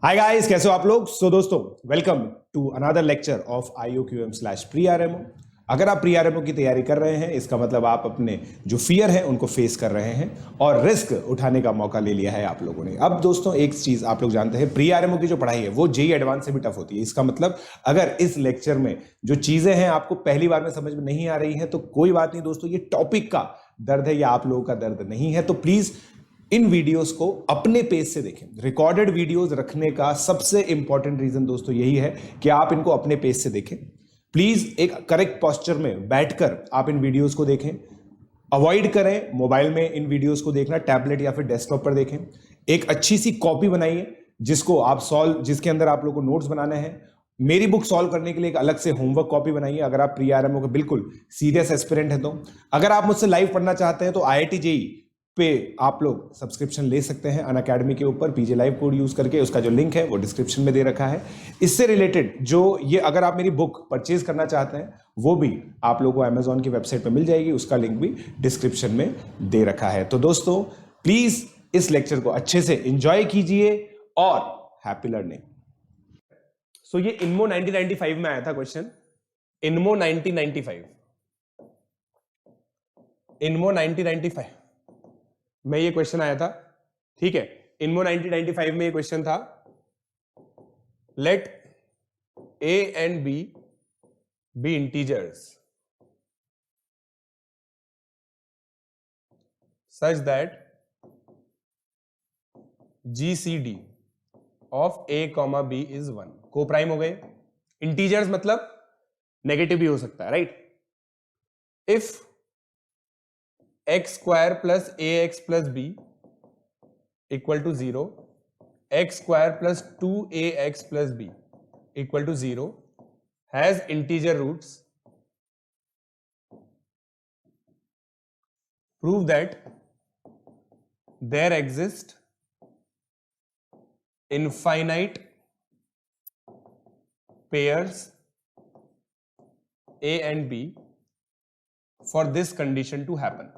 Hi guys, कैसे हो आप लोग। दोस्तों, welcome to another lecture of IOQM pre RMO. अगर आप प्री-आरएमओ की तैयारी कर रहे हैं, इसका मतलब आप अपने जो फियर है उनको फेस कर रहे हैं और रिस्क उठाने का मौका ले लिया है आप लोगों ने। अब दोस्तों, एक चीज आप लोग जानते हैं, प्री-आरएमओ की जो पढ़ाई है वो जेईई एडवांस से भी टफ होती है। इसका मतलब अगर इस लेक्चर में जो चीजें हैं आपको पहली बार में समझ में नहीं आ रही है तो कोई बात नहीं दोस्तों, ये टॉपिक का दर्द है या आप लोगों का दर्द नहीं है। तो प्लीज इन वीडियोस को अपने पेज से देखें। रिकॉर्डेड वीडियोस रखने का सबसे इंपॉर्टेंट रीजन दोस्तों यही है कि आप इनको अपने पेज से देखें। प्लीज एक करेक्ट पोस्चर में बैठकर आप इन वीडियोस को देखें। अवॉइड करें मोबाइल में इन वीडियोस को देखना, टैबलेट या फिर डेस्कटॉप पर देखें। एक अच्छी सी कॉपी बनाइए जिसके अंदर आप लोग को नोट्स बनाने हैं। मेरी बुक सॉल्व करने के लिए एक अलग से होमवर्क कॉपी बनाइए अगर आप प्री-आरएमओ के बिल्कुल सीरियस एस्पिरेंट हैं तो। अगर आप मुझसे लाइव पढ़ना चाहते हैं तो IIT जेईई पे आप लोग सब्सक्रिप्शन ले सकते हैं अनअकैडमी के ऊपर पीजे लाइव कोड यूज करके। उसका जो लिंक है वो डिस्क्रिप्शन में दे रखा है। इससे रिलेटेड जो ये अगर आप मेरी बुक परचेज करना चाहते हैं वो भी आप लोगों को अमेजोन की वेबसाइट पर मिल जाएगी, उसका लिंक भी डिस्क्रिप्शन में दे रखा है। तो दोस्तों, प्लीज इस लेक्चर को अच्छे से एंजॉय कीजिए और हैप्पी लर्निंग। सो ये इनमो 1995 में आया था क्वेश्चन। इनमो 1995 इनमो 1995 में ये क्वेश्चन आया था। ठीक है, इनमो 1995 में ये क्वेश्चन था, late A and B be integers such that GCD of A, B is 1। को प्राइम हो गए। इंटीजर्स मतलब नेगेटिव भी हो सकता है, right. If x² plus AX plus B equal to 0, x² plus 2AX plus B equal to 0 has integer roots, prove that there exist infinite pairs A and B for this condition to happen।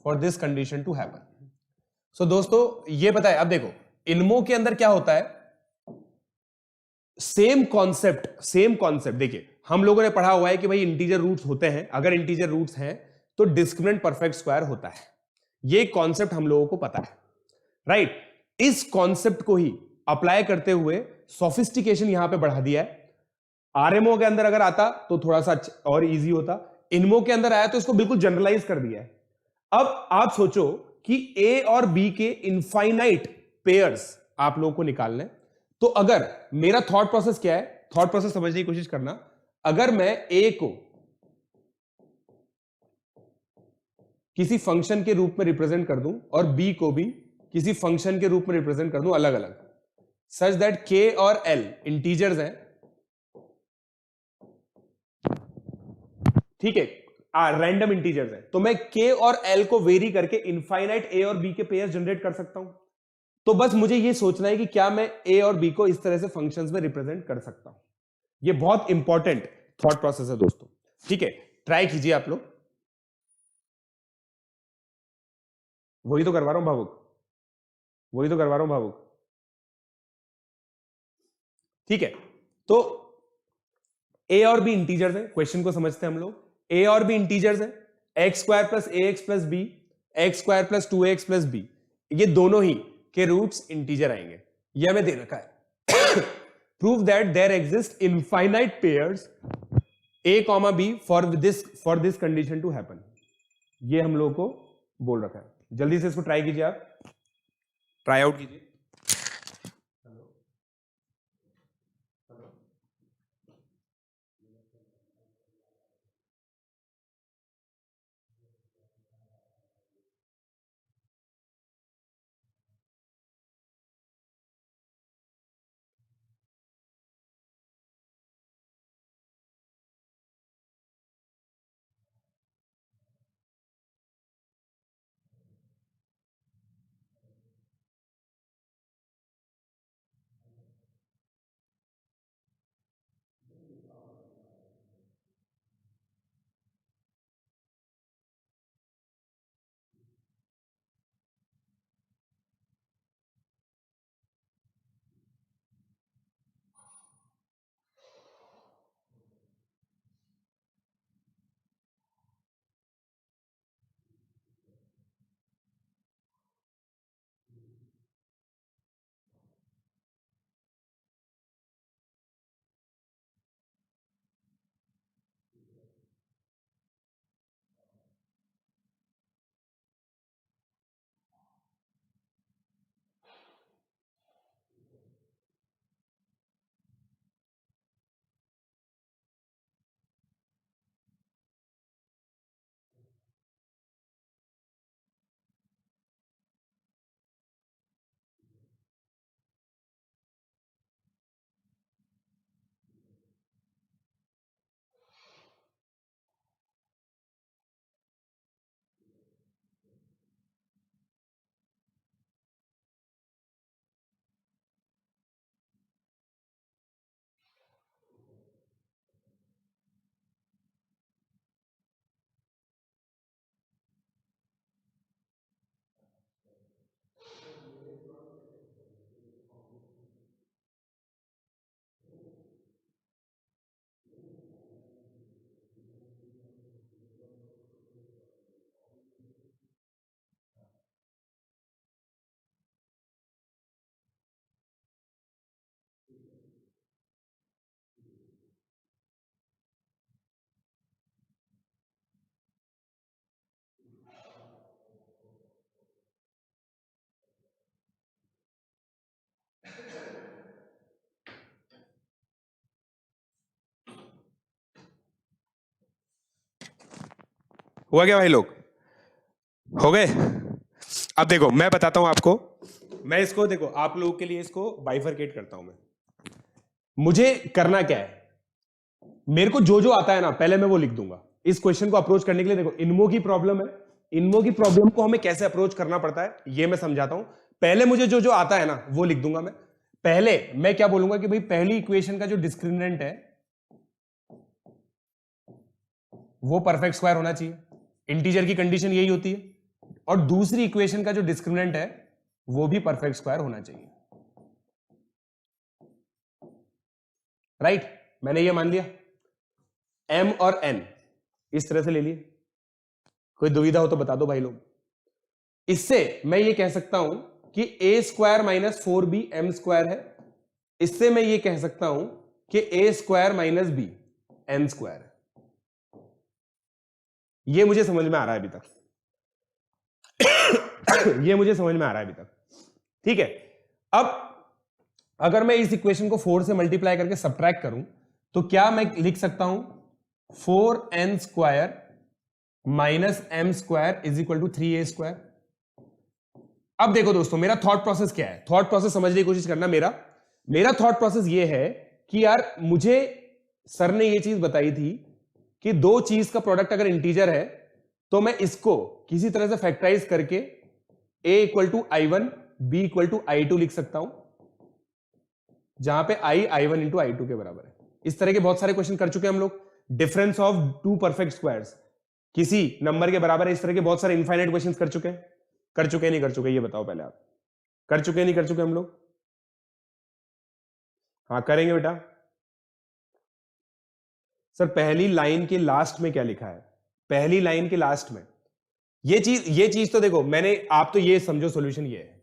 for this condition to happen। so दोस्तों, ये बताए, अब देखो इनमो के अंदर क्या होता है। सेम कॉन्सेप्ट देखिए, हम लोगों ने पढ़ा हुआ है कि भाई इंटीजर रूट्स होते हैं। अगर इंटीजर रूट्स हैं तो डिस्क्रिमिनेंट परफेक्ट स्क्वायर होता है। ये कॉन्सेप्ट हम लोगों को पता है, राइट। इस कॉन्सेप्ट को ही अप्लाई करते हुए सोफिस्टिकेशन यहां पे बढ़ा दिया है। आरएमओ के अंदर अगर आता तो थोड़ा सा और इजी होता। इनमो के अंदर आया तो इसको बिल्कुल जनरलाइज कर दिया है। अब आप सोचो कि ए और बी के इनफाइनाइट पेयर्स आप लोगों को निकालने। तो अगर मेरा थॉट प्रोसेस क्या है, थॉट प्रोसेस समझने की कोशिश करना। अगर मैं ए को किसी फंक्शन के रूप में रिप्रेजेंट कर दूं और बी को भी किसी फंक्शन के रूप में रिप्रेजेंट कर दूं अलग अलग, सच दैट के और एल इंटीजर्स हैं, ठीक है, रैंडम इंटीजर्स है, तो मैं के और एल को वेरी करके इनफाइनाइट ए और बी के पेयर जनरेट कर सकता हूं। तो बस मुझे यह सोचना है कि क्या मैं ए और बी को इस तरह से फंक्शंस में रिप्रेजेंट कर सकता हूं। यह बहुत इंपॉर्टेंट थॉट प्रोसेस है दोस्तों। ठीक है, ट्राई कीजिए आप लोग। वही तो करवा रहा हूं भावुक, वही तो करवा रहा हूं भावुक। ठीक है, तो ए और बी इंटीजर्स है, क्वेश्चन को समझते हैं हम लोग। ए और बी इंटीजर्स है, x² plus AX plus B, x² plus 2AX plus B, ये दोनों ही के रूट्स इंटीजर आएंगे। ये हमें दे रखा है। Prove that there exist infinite pairs A, B for this condition to happen. ये हम लोग को बोल रखा है। जल्दी से इसको ट्राई कीजिए, आप ट्राई आउट कीजिए। हुआ क्या भाई लोग? हो गए? अब देखो मैं बताता हूं आपको, मैं इसको देखो आप लोगों के लिए इसको बाइफरकेट करता हूं। मैं मुझे करना क्या है, मेरे को जो जो आता है ना पहले मैं वो लिख दूंगा। इस क्वेश्चन को अप्रोच करने के लिए देखो इनमो की प्रॉब्लम है, इनमो की प्रॉब्लम को हमें कैसे अप्रोच करना पड़ता है ये मैं समझाता हूं। पहले मुझे जो जो आता है ना वो लिख दूंगा। मैं पहले मैं क्या बोलूंगा कि भाई पहली इक्वेशन का जो डिस्क्रिमिनेंट है वो परफेक्ट स्क्वायर होना चाहिए, इंटीजर की कंडीशन यही होती है। और दूसरी इक्वेशन का जो डिस्क्रिमिनेंट है वो भी परफेक्ट स्क्वायर होना चाहिए। राइट, मैंने ये मान लिया। m और n इस तरह से ले लिए। कोई दुविधा हो तो बता दो भाई लोग। इससे मैं ये कह सकता हूं कि a square minus 4b m square है। इससे मैं ये कह सकता हूं कि a square minus b n square है। ये मुझे समझ में आ रहा है अभी तक। ये मुझे समझ में आ रहा है अभी तक, ठीक है। अब अगर मैं इस इक्वेशन को 4 से मल्टीप्लाई करके सब्ट्रैक्ट करूं तो क्या मैं लिख सकता हूं 4n square minus m square is equal to 3a square. अब देखो दोस्तों मेरा थॉट प्रोसेस क्या है, थॉट प्रोसेस समझने की कोशिश करना। मेरा थॉट प्रोसेस ये है कि यार मुझे सर ने ये चीज बताई थी कि दो चीज का प्रोडक्ट अगर इंटीजर है तो मैं इसको किसी तरह से फैक्टराइज करके a equal to i1 b equal to i2 लिख सकता हूं, जहां पे i1 इंटू i2 के बराबर है। इस तरह के बहुत सारे क्वेश्चन कर चुके हैं हम लोग। Difference of two perfect squares किसी नंबर के बराबर है, इस तरह के बहुत सारे इनफाइनाइट क्वेश्चन कर चुके हैं। कर चुके नहीं कर चुके ये बताओ पहले आप, कर चुके नहीं कर चुके हम लोग? हाँ करेंगे बेटा। सर पहली लाइन के लास्ट में क्या लिखा है, पहली लाइन के लास्ट में ये चीज तो देखो मैंने, आप तो ये समझो सॉल्यूशन ये है,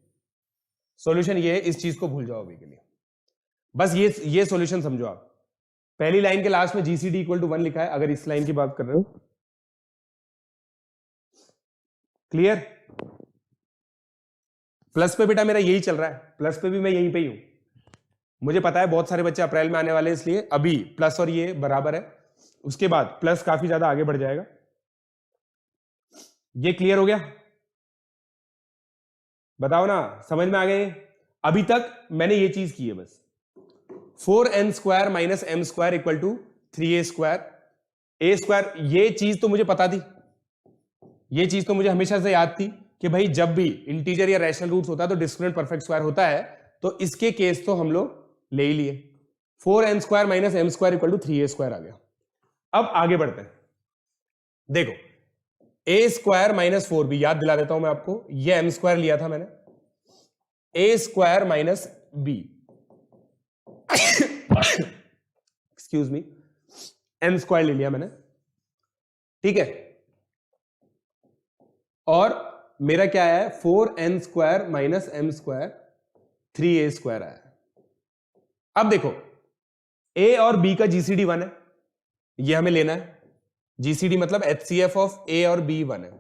सॉल्यूशन ये है, इस चीज को भूल जाओ अभी के लिए। बस ये सॉल्यूशन समझो आप। पहली लाइन के लास्ट में जीसीडी इक्वल टू 1 लिखा है, अगर इस लाइन की बात कर रहे हो। क्लियर? प्लस पे बेटा मेरा यही चल रहा है, प्लस पे भी मैं यहीं पे ही हूं। मुझे पता है बहुत सारे बच्चे अप्रैल में आने वाले हैं, इसलिए अभी प्लस और ये बराबर है, उसके बाद प्लस काफी ज्यादा आगे बढ़ जाएगा। ये क्लियर हो गया? बताओ ना, समझ में आ गए? अभी तक मैंने ये चीज की है बस। 4n square minus m square equal to 3a square, a square, ये चीज तो मुझे पता थी, ये चीज तो मुझे हमेशा से याद थी कि भाई जब भी इंटीजर या रैशनल रूट्स होता है तो डिस्क्रिमिनेंट परफेक्ट स्क्वायर होता है। तो इसके केस तो हम लोग ले ही लिए। 4n square minus m square equal to 3a square आ गया। अब आगे बढ़ते हैं। देखो a स्क्वायर माइनस 4b, याद दिला देता हूं मैं आपको, ये m स्क्वायर लिया था मैंने, a square minus b excuse me, m square ले लिया मैंने, ठीक है। और मेरा क्या है 4n square minus m square 3a square आया। अब देखो a और b का जीसीडी 1 है, ये हमें लेना है। जीसीडी मतलब एचसीएफ ऑफ a और b 1 है,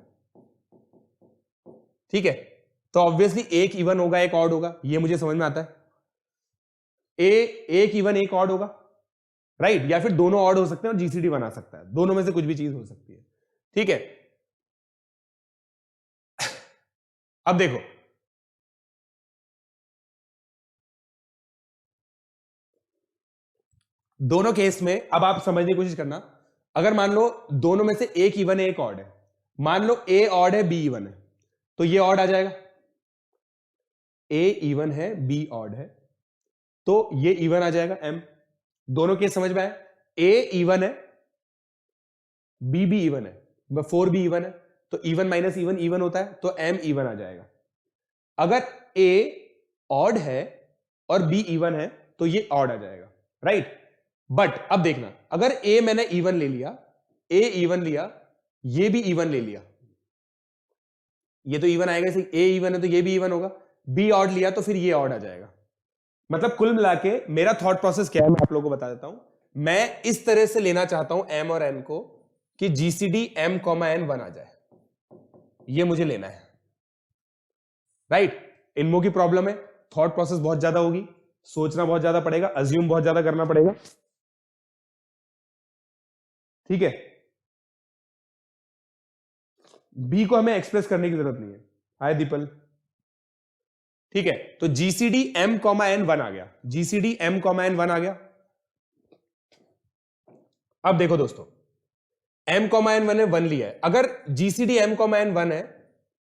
ठीक है। तो ऑब्वियसली एक इवन होगा एक ऑड होगा, ये मुझे समझ में आता है। एक इवन एक ऑड होगा, राइट, या फिर दोनों ऑड हो सकते हैं और जीसीडी 1 आ सकता है, दोनों में से कुछ भी चीज हो सकती है, ठीक है। अब देखो दोनों केस में, अब आप समझने की कोशिश करना, अगर मान लो दोनों में से एक इवन है एक ऑड है, मान लो ए ऑड है बी इवन है, तो ये ऑड आ जाएगा। ए इवन है बी ऑड है तो ये इवन आ जाएगा एम। दोनों केस समझ में आए? ए इवन है बी भी इवन है, 4 भी इवन है, तो इवन माइनस इवन इवन होता है, तो एम इवन आ जाएगा। अगर ए ऑड है और बी इवन है तो ये ऑड आ जाएगा, राइट। बट अब देखना, अगर ए मैंने इवन ले लिया, ए इवन लिया, ये भी इवन ले लिया, ये तो इवन आएगा, ए इवन है तो ये भी इवन होगा, बी ऑड लिया तो फिर ये ऑड आ जाएगा। मतलब कुल मिला के मेरा थॉट प्रोसेस क्या है मैं आप लोगों को बता देता हूं। मैं इस तरह से लेना चाहता हूं एम और एन को कि जीसीडी एम कॉमा एन 1 आ जाए, ये मुझे लेना है, राइट। इनमो की प्रॉब्लम है, थॉट प्रोसेस बहुत ज्यादा होगी, सोचना बहुत ज्यादा पड़ेगा, अज्यूम बहुत ज्यादा करना पड़ेगा, ठीक है। बी को हमें एक्सप्रेस करने की जरूरत नहीं है। हाय दीपल, ठीक है, तो जीसीडी एम कॉमा एन 1 आ गया, जीसीडी एम कॉमा एन 1 आ गया। अब देखो दोस्तों, एम कॉमा एन 1 ने 1 लिया है, अगर जीसीडी एम कॉमा एन 1 है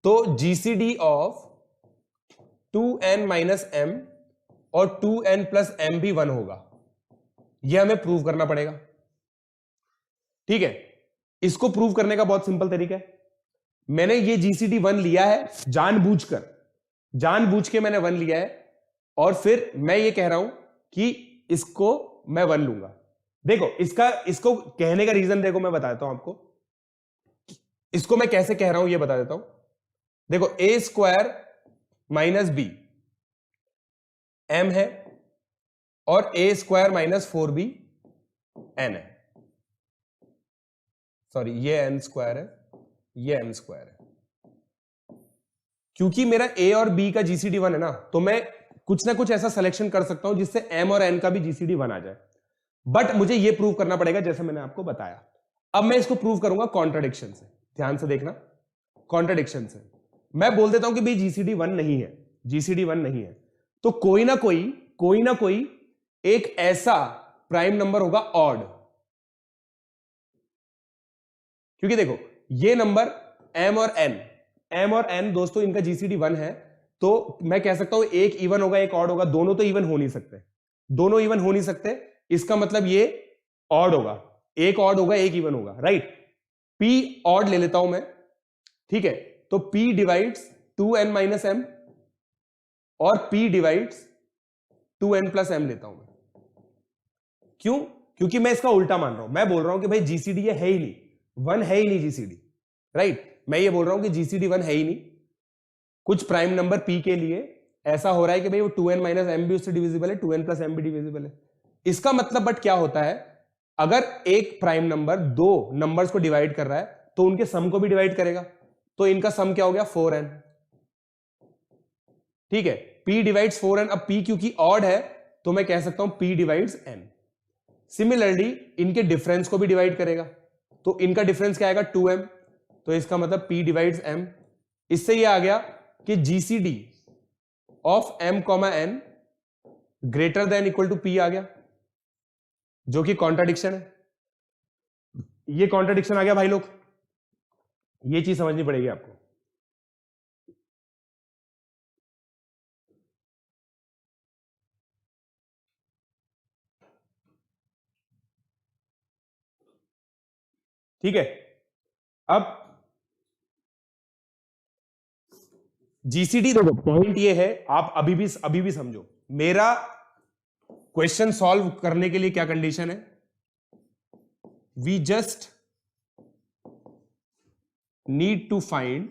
तो GCD of 2n minus M और 2n प्लस एम भी 1 होगा, यह हमें प्रूव करना पड़ेगा। ठीक है, इसको प्रूव करने का बहुत सिंपल तरीका है, मैंने ये जीसीडी 1 लिया है जानबूझ के मैंने 1 लिया है, और फिर मैं ये कह रहा हूं कि इसको मैं 1 लूंगा। देखो इसको कहने का रीजन देखो, मैं बताता हूं आपको, इसको मैं कैसे कह रहा हूं ये बता देता हूं। देखो ए स्क्वायर माइनस बी एम है और ए स्क्वायर माइनस 4b एन है, सॉरी ये एन स्क्वायर है, ये एम स्क्वायर है। क्योंकि मेरा ए और बी का जीसीडी 1 है ना, तो मैं कुछ ना कुछ ऐसा सिलेक्शन कर सकता हूं जिससे एम और एन का भी जीसीडी 1 आ जाए, बट मुझे यह प्रूव करना पड़ेगा जैसे मैंने आपको बताया। अब मैं इसको प्रूव करूंगा कॉन्ट्राडिक्शन से, ध्यान से देखना, कॉन्ट्राडिक्शन से मैं बोल देता हूं कि भाई जीसीडी 1 नहीं है, जीसीडी 1 नहीं है, तो कोई ना कोई एक ऐसा प्राइम नंबर होगा ऑड, क्योंकि देखो ये नंबर m और n दोस्तों इनका जीसीडी 1 है, तो मैं कह सकता हूं एक इवन होगा एक ऑड होगा, दोनों तो इवन हो नहीं सकते, दोनों इवन हो नहीं सकते, इसका मतलब ये ऑड होगा, एक ऑड होगा एक इवन होगा, राइट। p ऑड ले लेता हूं मैं, ठीक है, तो p divides 2n minus m और p divides 2n plus m लेता हूं मैं। क्यों? क्योंकि मैं इसका उल्टा मान रहा हूं, मैं बोल रहा हूं कि भाई जीसीडी ये है ही नहीं, 1 है ही नहीं जीसीडी, राइट। मैं ये बोल रहा हूं कि जीसीडी 1 है ही नहीं, कुछ प्राइम नंबर p के लिए ऐसा हो रहा है कि भाई वो 2n माइनस m भी उससे डिविजिबल है, 2n प्लस m भी डिविजिबल है। इसका मतलब बट क्या होता है, अगर एक प्राइम नंबर दो नंबर्स को डिवाइड कर रहा है तो उनके सम को भी डिवाइड करेगा, तो इनका सम क्या हो गया 4n, ठीक है, p डिवाइड्स 4n। अब p क्योंकि ऑड है तो मैं कह सकता हूं p डिवाइड्स n। सिमिलरली इनके डिफरेंस को भी डिवाइड करेगा, तो इनका डिफरेंस क्या आएगा 2m, तो इसका मतलब p डिवाइड्स m। इससे ये आ गया कि GCD of m comma n greater than equal to p आ गया, जो कि कॉन्ट्राडिक्शन है। ये कॉन्ट्राडिक्शन आ गया भाई लोग, ये चीज समझनी पड़ेगी आपको। ठीक है, अब जीसीडी देखो, पॉइंट ये है, आप अभी भी समझो, मेरा क्वेश्चन सॉल्व करने के लिए क्या कंडीशन है, we just need to find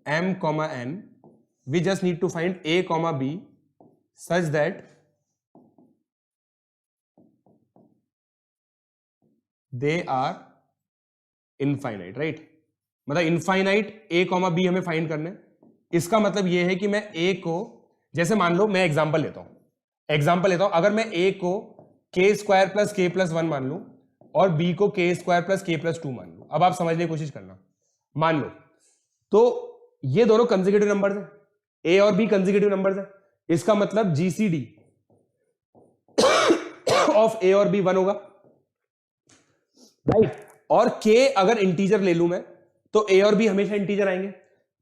m comma n, we just need to find a comma b such that they are infinite, right। मतलब इनफाइनाइट a comma b हमें फाइंड करने। इसका मतलब यह है कि मैं a को, जैसे मान लो मैं एग्जांपल लेता हूं, अगर मैं a को k square plus k plus 1 मान लूं और b को k square plus k plus 2 मान लूं, अब आप समझने की कोशिश करना, मान लो तो ये दोनों कंसेक्यूटिव नंबर्स हैं, a और b कंसेक्यूटिव नंबर्स हैं, इसका मतलब जीसीडी ऑफ a और b 1 होगा, राइट। और k अगर इंटीजर ले लूं मैं तो a और b हमेशा इंटीजर आएंगे,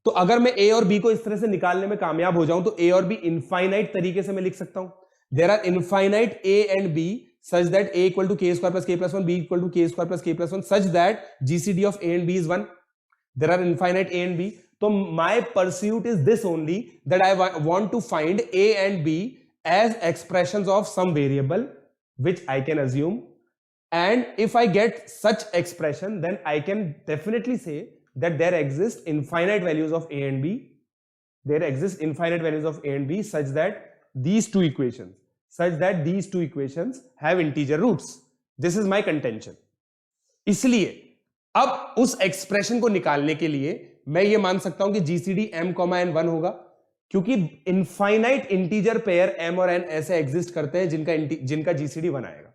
तो अगर मैं a और b को इस तरह से निकालने में कामयाब हो जाऊं तो a और b इनफाइनाइट तरीके से मैं लिख सकता हूं, there are infinite a and b such that a equal to k square plus k plus 1, b equal to k square plus k plus 1, such that GCD of a and b is 1. There are infinite a and b. So my pursuit is this only, that I want to find a and b as expressions of some variable which I can assume, and if I get such expression then I can definitely say that there exist infinite values of a and b. There exist infinite values of a and b such that these two equations have integer roots. This is my contention. इसलिए अब उस expression को निकालने के लिए मैं ये मान सकता हूं कि जीसीडी m कॉमा n 1 होगा, क्योंकि इनफाइनाइट इंटीजर पेयर m और n ऐसे एग्जिस्ट करते हैं जिनका जीसीडी 1 आएगा,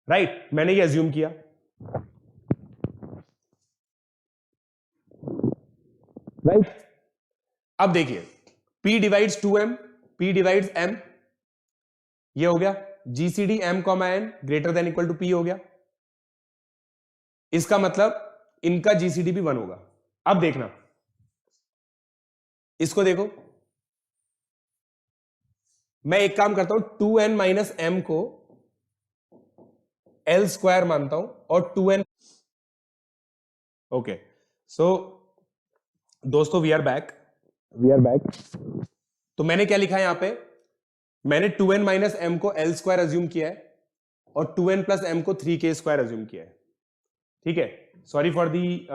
राइट। मैंने ये अज्यूम किया, राइट। अब देखिए P divides 2m, P divides m, ये हो गया GCD m comma n greater than equal to P हो गया। इसका मतलब इनका GCD भी 1 होगा। अब देखना, इसको देखो, मैं एक काम करता हूं, 2n माइनस m को L स्क्वायर मानता हूं और 2n। ओके, सो दोस्तों वी आर बैक। तो मैंने क्या लिखा है यहां पे, मैंने 2n माइनस m को L स्क्वायर अज्यूम किया है और 2n प्लस m को 3k स्क्वायर अज्यूम किया है। ठीक है, sorry for the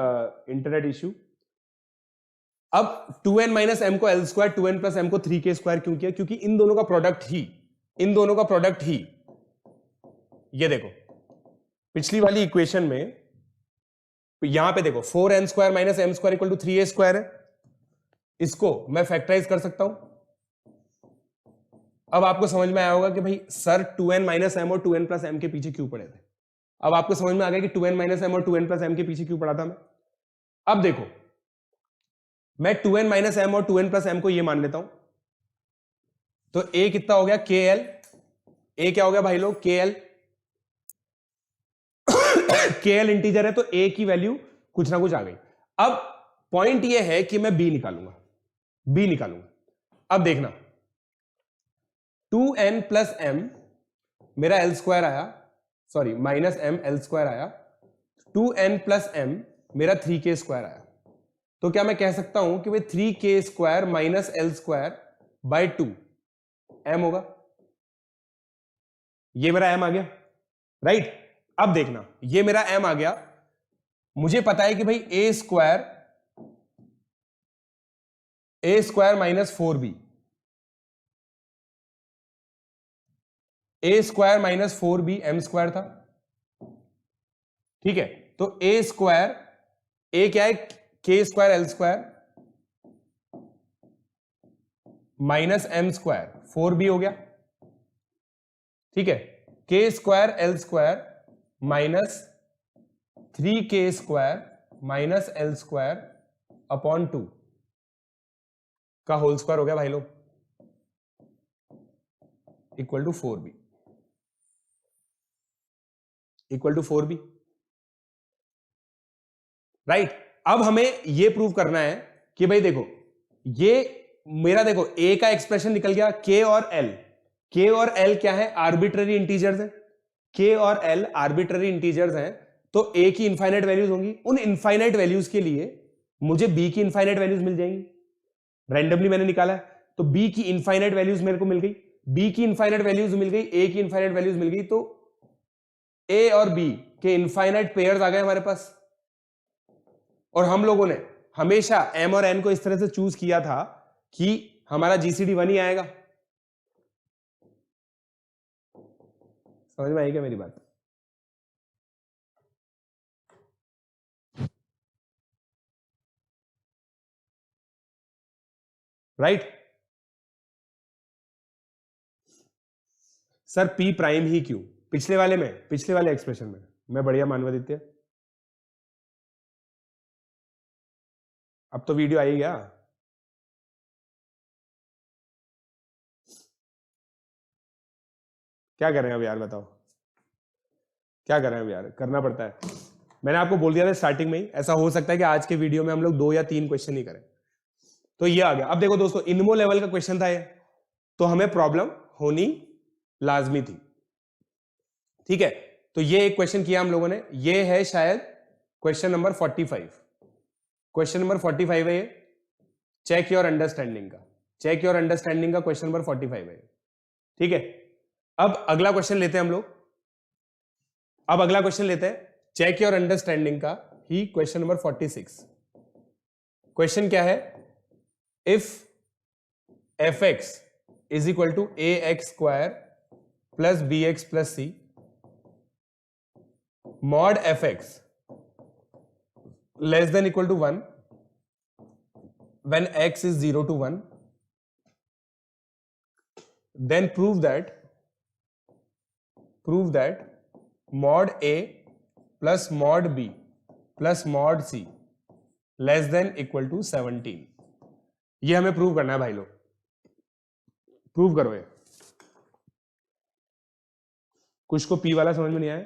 internet issue. अब 2n माइनस m को L square, 2n plus m को 3k स्क्वायर क्यों किया? क्योंकि इन दोनों का प्रोडक्ट ही ये देखो, पिछली वाली इक्वेशन में यहां पे देखो 4n square minus m square equal to 3a square है। इसको मैं फैक्टराइज कर सकता हूं। अब आपको समझ में आया होगा कि भाई सर 2n माइनस m और 2n प्लस m के पीछे क्यों पड़े थे। अब आपको समझ में आ गया कि 2n माइनस m और 2n प्लस m के पीछे क्यों पड़ा था मैं। अब देखो, मैं 2n माइनस m और 2n प्लस m को ये मान लेता हूं, तो a कितना हो गया kl, a क्या हो गया भाई लोग kl, kl इंटीजर है तो a की वैल्यू कुछ ना कुछ आ गई। अब पॉइंट ये है कि मैं b निकालूंगा। अब देखना 2n प्लस m मेरा L स्क्वायर आया, sorry minus m L square आया, 2n प्लस m मेरा 3k स्क्वायर आया। तो क्या मैं कह सकता हूं कि भाई 3k square minus L square by 2 m होगा। ये मेरा m आ गया, राइट। अब देखना, ये मेरा m आ गया, मुझे पता है कि भाई a square minus 4b, a square minus 4b m square था। ठीक है, तो a स्क्वायर, a क्या है, k square L square minus m square 4b हो गया। ठीक है, k square L square minus 3k square minus L square upon 2 का होल स्क्वायर हो गया भाई लोग, equal to 4b, equal to 4b, right. अब हमें यह प्रूव करना है कि भाई देखो, ये मेरा देखो a का एक्सप्रेशन निकल गया, k और l क्या है, आर्बिट्ररी इंटीजर्स है। k और l आर्बिट्ररी इंटीजर्स हैं, तो a की इनफाइनाइट वैल्यूज होंगी। उन इनफाइनाइट वैल्यूज के लिए मुझे b की इनफाइनाइट वैल्यूज मिल जाएंगी, रैंडमली मैंने निकाला है, तो b की इनफाइनाइट वैल्यूज मेरे को मिल गई, b की इनफाइनाइट वैल्यूज मिल गई, a की इनफाइनाइट वैल्यूज मिल गई, तो a और b के इनफाइनाइट पेयर्स आ गए हमारे पास। और हम लोगों ने हमेशा m और n को इस तरह से चूज किया था कि हमारा GCD 1 ही आएगा। समझ में आई क्या मेरी बात? राइट सर, P प्राइम ही क्यों? पिछले वाले एक्सप्रेशन में मैं बढ़िया मानवादित्य, अब तो वीडियो आई गया। क्या कर रहे हैं अब यार, बताओ क्या कर रहे हैं अब यार, करना पड़ता है। मैंने आपको बोल दिया था स्टार्टिंग में ही, ऐसा हो सकता है कि आज के वीडियो में हम लोग 2 या 3 क्वेश्चन ही करें। तो ये आ गया। अब देखो दोस्तों, इनमो लेवल का क्वेश्चन था ये, तो हमें प्रॉब्लम होनी लाजमी थी। ठीक है, तो ये एक क्वेश्चन किया हम लोगों ने, ये है शायद क्वेश्चन नंबर 45। क्वेश्चन नंबर 45 है ये, चेक योर अंडरस्टैंडिंग का क्वेश्चन नंबर 45 है। ठीक है, अब अगला क्वेश्चन लेते हैं हम लोग। अब अगला क्वेश्चन लेते हैं चेक योर अंडरस्टैंडिंग का ही, क्वेश्चन नंबर 46। क्वेश्चन क्या है, if fx is equal to ax square plus bx plus c, mod fx less than equal to 1 when x is 0 to 1, then prove that mod a plus mod B plus mod C less than equal to 17। ये हमें prove करना है भाई लोग, prove करो ये। कुछ को पी वाला समझ में नहीं आया?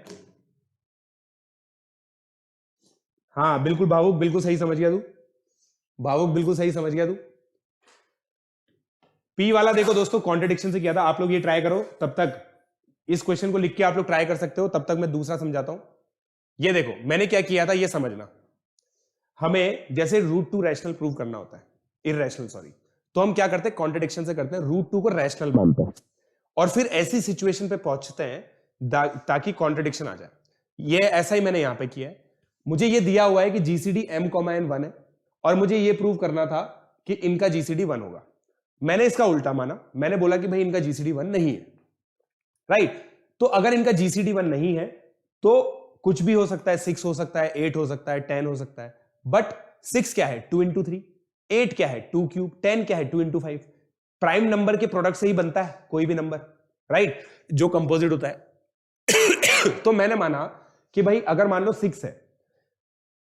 हाँ बिल्कुल भावुक, बिल्कुल सही समझ गया तू, भावुक बिल्कुल सही समझ गया तू। पी वाला देखो दोस्तों कॉन्ट्रडिक्शन से किया था, आप लोग ये ट्राई करो, तब तक इस क्वेश्चन को लिख के आप लोग ट्राई कर सकते हो, तब तक मैं दूसरा समझाता हूं। ये देखो मैंने क्या किया था, ये समझना। हमें जैसे रूट टू रैशनल प्रूव करना होता है, इररेशनल सॉरी, तो हम क्या करते हैं, कॉन्ट्रडिक्शन से करते हैं, रूट टू को रैशनल मानते हैं और फिर ऐसी सिचुएशन पे पहुंचते हैं ताकि कॉन्ट्रडिक्शन आ जाए। ये ऐसा ही मैंने यहां पे किया है। मुझे ये दिया हुआ है कि जीसीडी m, n 1 है और मुझे ये प्रूव करना था कि इनका जीसीडी 1 होगा। मैंने इसका उल्टा माना, मैंने बोला कि भाई इनका जीसीडी 1 नहीं है, राइट। तो अगर इनका जीसीडी 1 नहीं है तो कुछ भी हो सकता है, 6 हो सकता है, 8 हो सकता है, 10 हो सकता है, बट 6 क्या है 2 इंटू 3, 8 क्या है 2 क्यूब, 10 क्या है 2 इंटू 5। प्राइम नंबर के प्रोडक्ट से ही बनता है कोई भी नंबर, राइट, जो कंपोजिट होता है। तो मैंने माना कि भाई अगर मान लो 6 है,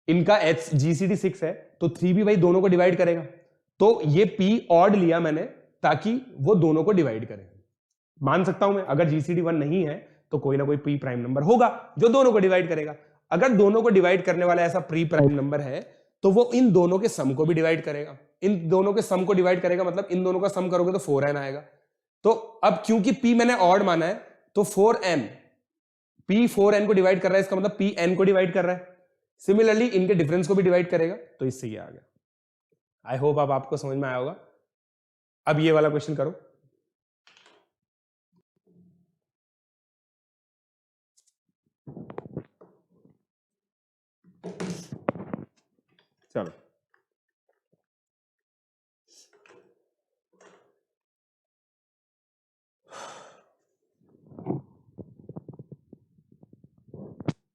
इनका एच जीसीडी 6 है, तो 3 भी भाई दोनों को डिवाइड करेगा। तो ये पी ऑड लिया मैंने ताकि वो दोनों को डिवाइड करे। मान सकता हूं मैं अगर जीसीडी 1 नहीं है तो कोई ना कोई प्री प्राइम नंबर होगा जो दोनों को डिवाइड करेगा। अगर दोनों को डिवाइड करने वाला ऐसा प्री प्राइम नंबर है तो वो इन दोनों के सम को भी डिवाइड करेगा। इन दोनों के सम को डिवाइड करेगा मतलब इन दोनों का सम करोगे तो 4n आएगा। तो अब क्योंकि p मैंने ऑड माना है तो 4n, p 4n को डिवाइड कर रहा है, इसका मतलब p n को डिवाइड कर रहा है। सिमिलरली इनके डिफरेंस को भी डिवाइड करेगा, तो इससे ये आ गया। आई होप अब आपको समझ में आया होगा। अब ये वाला क्वेश्चन करो। चलो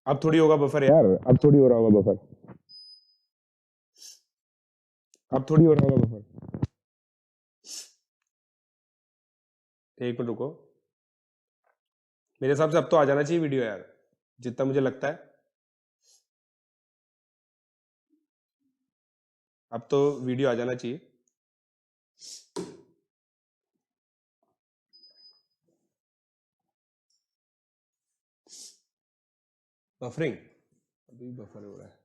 अब थोड़ी होगा बफर यार, अब थोड़ी हो रहा होगा बफर, अब थोड़ी हो रहा होगा बफर। एक मिनट रुको, मेरे हिसाब से अब तो आ जाना चाहिए वीडियो यार, जितना मुझे लगता है अब तो वीडियो आ जाना चाहिए। बफरिंग अभी बफर हो रहा है।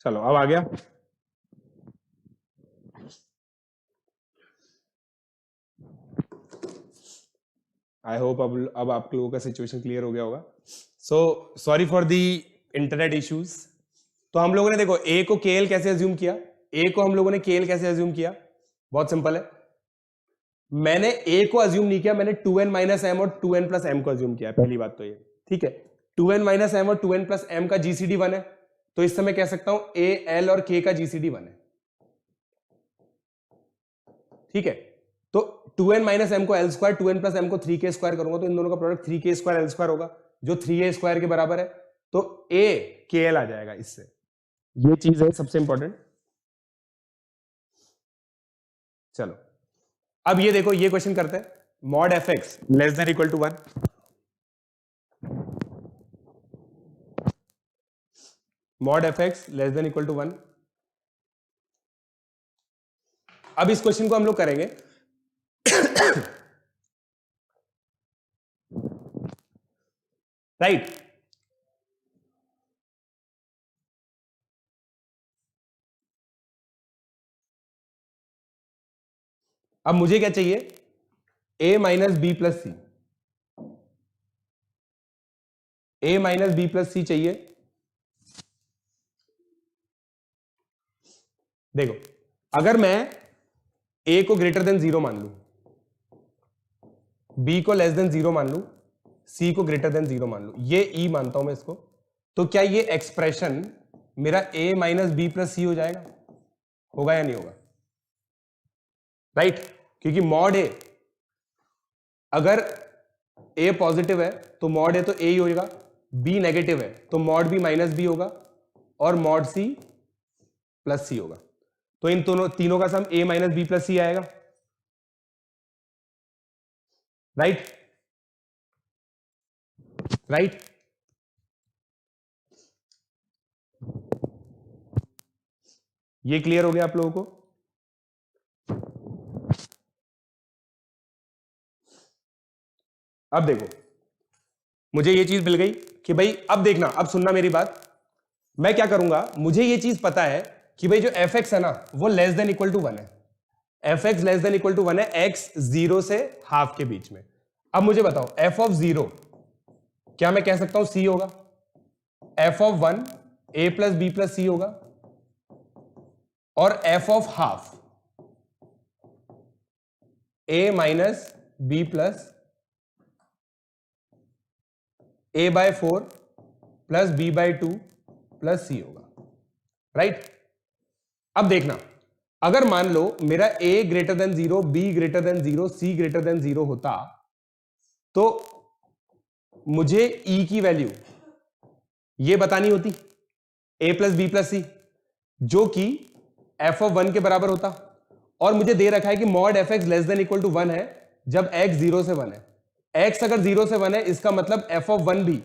चलो अब आ गया। आई होप अब आप लोगों का सिचुएशन क्लियर हो गया होगा। So sorry for the internet issues. तो हम लोगों ने देखो ए को केएल कैसे अज्यूम किया, ए को हम लोगों ने केएल कैसे अज्यूम किया, बहुत सिंपल है। मैंने ए को अज्यूम नहीं किया, मैंने 2n माइनस एम और 2n प्लस एम को अज्यूम किया, पहली बात तो ये, ठीक है। 2n माइनस एम और 2n प्लस एम का जीसीडी 1 है, तो इस समय कह सकता हूं ए एल और के का जीसीडी 1 है, ठीक है। तो 2n माइनस एम को L square, 2n plus M को 3k स्क्वायर करूंगा तो इन दोनों का product 3k square L square होगा जो 3a स्क्वायर के बराबर है, तो a kl आ जाएगा इससे। ये चीज है सबसे इंपॉर्टेंट। चलो अब ये देखो, ये क्वेश्चन करते हैं, mod F X less than equal to 1, mod F X less than equal to 1। अब इस क्वेश्चन को हम लोग करेंगे राइट। अब मुझे क्या चाहिए, a minus B plus c, a minus B plus c चाहिए। देखो अगर मैं a को ग्रेटर देन 0 मान लू, b को लेस देन 0 मान लू, c को ग्रेटर देन 0 मान लू, ये e मानता हूं मैं इसको, तो क्या ये एक्सप्रेशन मेरा a माइनस बी प्लस सी हो जाएगा? होगा या नहीं होगा? राइट क्योंकि मॉड ए, अगर a पॉजिटिव है तो मॉड ए तो a ही होगा, b नेगेटिव है तो मॉड b माइनस b होगा, और मॉड c प्लस c होगा। तो इन तीनों का सम a माइनस बी प्लस सी आएगा। राइट राइट ये क्लियर हो गया आप लोगों को? अब देखो मुझे ये चीज मिल गई कि भाई, अब देखना, अब सुनना मेरी बात, मैं क्या करूंगा, मुझे ये चीज पता है कि भाई जो fx है ना वो लेस देन इक्वल टू 1 है, fx less than equal to 1 है x 0 से हाफ के बीच में। अब मुझे बताओ f ऑफ 0 क्या मैं कह सकता हूं c होगा, f of 1 a plus B plus C होगा, और f of half a minus B plus a by 4 plus b by 2 plus c होगा। राइट अब देखना, अगर मान लो मेरा a greater than 0, b greater than 0, c greater than 0 होता, तो मुझे e की वैल्यू ये बतानी होती, a प्लस बी प्लस सी, जो कि f ऑफ 1 के बराबर होता, और मुझे दे रखा है कि mod F X less than equal to 1 है जब x 0 से 1 है। x अगर 0 से 1 है इसका मतलब f ऑफ 1 भी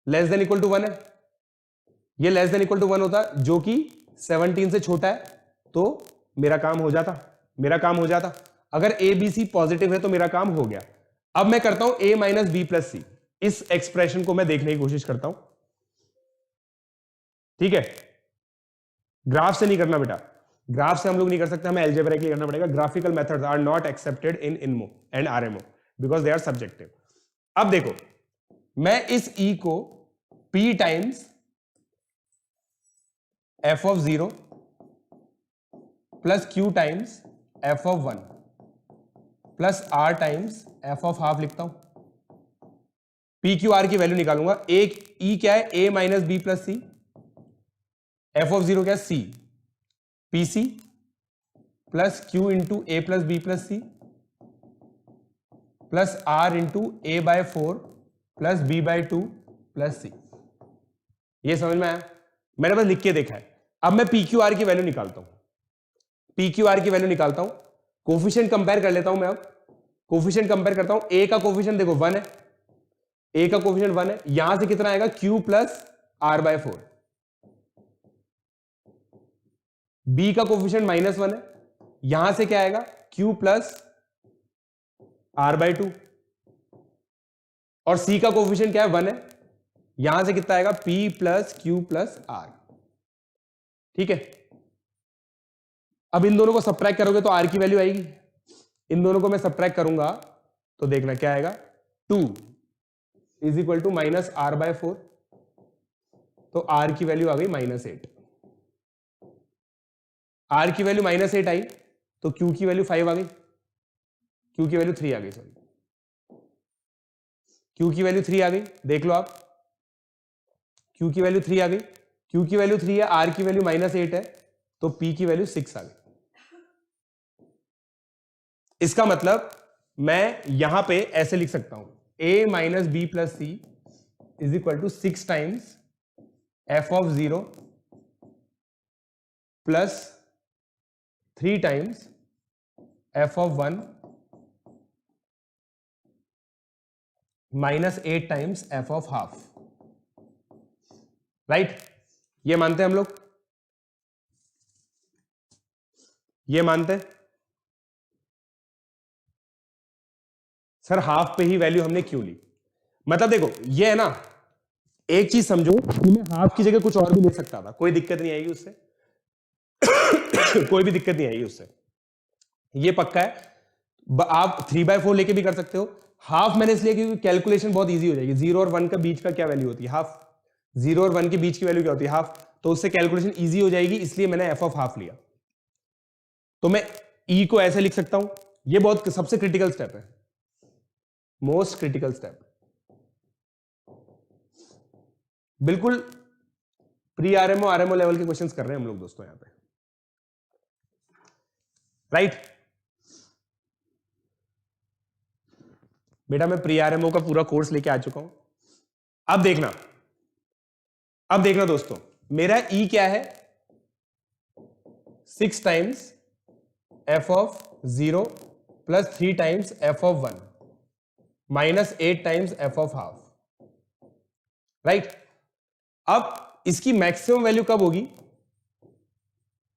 लेस देन इक्वल टू 1 है, ये लेस देन इक्वल टू 1 होता जो कि 17 से छोटा है, तो मेरा काम हो जाता, अगर a b c पॉजिटिव है तो मेरा काम हो गया। अब मैं करता हूं a माइनस बी प्लस सी, इस एक्सप्रेशन को मैं देखने की कोशिश करता हूं। ठीक है, ग्राफ से नहीं करना बेटा, ग्राफ से हम लोग नहीं कर सकते, हमें अलजेब्राइकली करना पड़ेगा। Graphical methods are not accepted in INMO and RMO because they are subjective. अब देखो, मैं इस e को p times f of 0 plus q times f of 1 plus r times f of half लिखता हूं। p q r की value निकालूंगा। एक e क्या है, a minus B plus C, f of 0 क्या है, c, pc plus q into A plus B plus C plus r into A by 4 plus B by 2 plus C. ये समझ में आया? मैंने बस लिख के देखा है। अब मैं पी क्यू आर की वैल्यू निकालता हूं, पी क्यू आर की वैल्यू निकालता हूं, कोफिशिएंट कंपेयर कर लेता हूं मैं। अब कोफिशिएंट कंपेयर करता हूं, ए का कोफिशिएंट देखो 1 है, ए का कोफिशिएंट 1 है, यहां से कितना आएगा, q plus R by 4। B का कोफिशिएंट -1 है, यहां से क्या आएगा, q प्लस आर बाय 2, और सी का कोफिशिएंट क्या है, 1 है, यहां से कितना आएगा, p प्लस q प्लस आर। ठीक है, अब इन दोनों को सब्ट्रैक्ट करोगे तो r की वैल्यू आएगी, इन दोनों को मैं सब्ट्रैक्ट करूंगा तो देखना क्या आएगा, 2 is equal to minus R by 4, तो r की वैल्यू आ गई -8। r की वैल्यू -8 आई तो q की वैल्यू 5 आ गई, q की वैल्यू 3 आ गई, सॉरी q की वैल्यू 3 आ गई, देख लो आप, q की वैल्यू 3 आ गई, q की वैल्यू 3 है, r की वैल्यू -8 है, तो p की वैल्यू 6 आ गई। इसका मतलब मैं यहां पे ऐसे लिख सकता हूं, a minus B plus C is equal to 6 times f of 0 plus 3 times f of 1 minus 8 times f of half. Right, ये मानते हैं हम लोग, ये मानते हैं सर हाफ पे ही वैल्यू हमने क्यों ली? मतलब देखो ये है ना, एक चीज समझो कि मैं हाफ की जगह कुछ और भी ले सकता था, कोई दिक्कत नहीं आएगी उससे कोई भी दिक्कत नहीं आएगी उससे, ये पक्का है आप 3/4 लेके भी कर सकते हो। हाफ मैंने इसलिए क्योंकि कैलकुलेशन बहुत इजी हो जाएगी। 0 और 1 का बीच का क्या वैल्यू होती है? हाफ। 0 और 1 के बीच की वैल्यू क्या होती है? हाफ। तो उससे कैलकुलेशन इजी हो जाएगी, इसलिए मैंने एफ ऑफ हाफ लिया। तो मैं ई को ऐसे लिख सकता हूं। ये बहुत सबसे क्रिटिकल स्टेप है, मोस्ट क्रिटिकल स्टेप। बिल्कुल प्री आरएमओ आरएमओ लेवल के क्वेश्चंस कर रहे हैं हम लोग दोस्तों यहां पे, राइट? बेटा मैं प्री आरएमओ का पूरा कोर्स लेके आ चुका हूं। अब देखना दोस्तों, मेरा ई क्या है? 6 times F of 0 plus 3 times F of 1 minus 8 times F of half, right? अब इसकी मैक्सिमम वैल्यू कब होगी?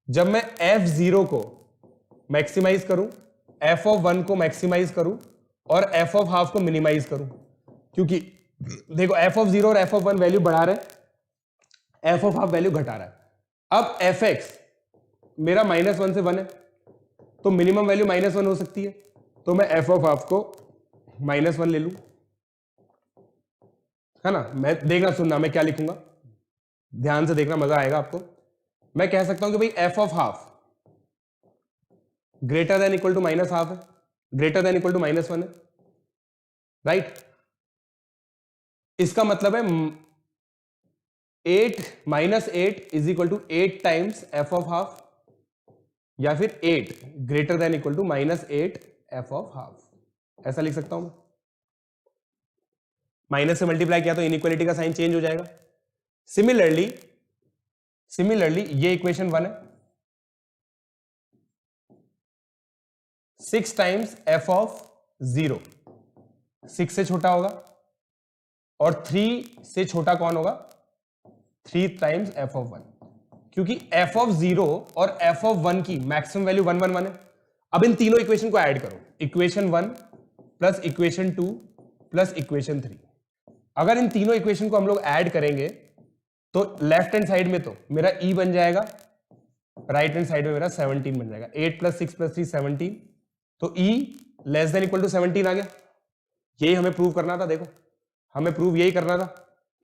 जब मैं f0 को मैक्सिमाइज करूं, f ऑफ 1 को मैक्सिमाइज करूं और f ऑफ हाफ को मिनिमाइज करूं। क्योंकि देखो f ऑफ 0 और f ऑफ 1 वैल्यू बढ़ा रहे, f ऑफ हाफ वैल्यू घटा रहा है। अब fx मेरा -1 से 1 है, तो मिनिमम वैल्यू -1 हो सकती है, तो मैं f ऑफ हाफ को -1 ले लूं, है ना? मैं देखना सुनना मैं क्या लिखूंगा, ध्यान से देखना, मजा आएगा आपको। मैं कह सकता हूं कि भाई f of half greater than equal to -half है, ग्रेटर देन इक्वल टू -1 है, राइट? इसका मतलब है 8 -8 is equal to 8 times F of half, या फिर 8 greater than equal to -8 F of half, ऐसा लिख सकता हूं मैं। माइनस से मल्टीप्लाई किया तो इनइक्वालिटी का साइन चेंज हो जाएगा। सिमिलरली ये इक्वेशन 1 है, 6 टाइम्स एफ ऑफ 0 6 से छोटा होगा, और 3 से छोटा कौन होगा? 3 टाइम्स एफ ऑफ 1, क्योंकि एफ ऑफ 0 और एफ ऑफ 1 की मैक्सिमम वैल्यू 1 1 1 है। अब इन तीनों इक्वेशन को ऐड करो, equation 1 plus equation 2 plus equation 3। अगर इन तीनों इक्वेशन को हम लोग ऐड करेंगे तो लेफ्ट हैंड साइड में तो मेरा ई बन जाएगा, राइट हैंड साइड में मेरा 17 बन जाएगा। 8 प्लस 6 प्लस 3 17, तो ई लेस देन इक्वल टू 17 आ गया। यही हमें प्रूव करना था। देखो हमें प्रूव यही करना था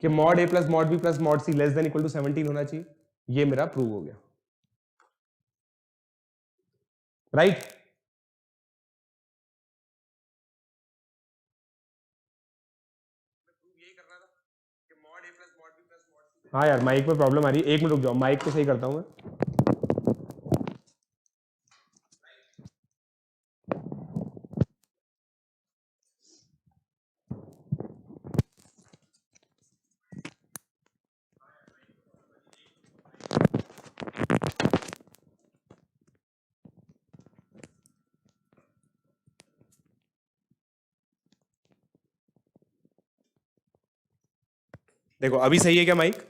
कि mod A plus mod B plus mod C less than equal to 17 होना चाहिए। ये मेरा प्रूव हो गया, राइट? हाँ यार माइक पे प्रॉब्लम आ रही है, 1 मिनट रुक जाओ, माइक पे सही करता हूं मैं। देखो अभी सही है क्या माइक?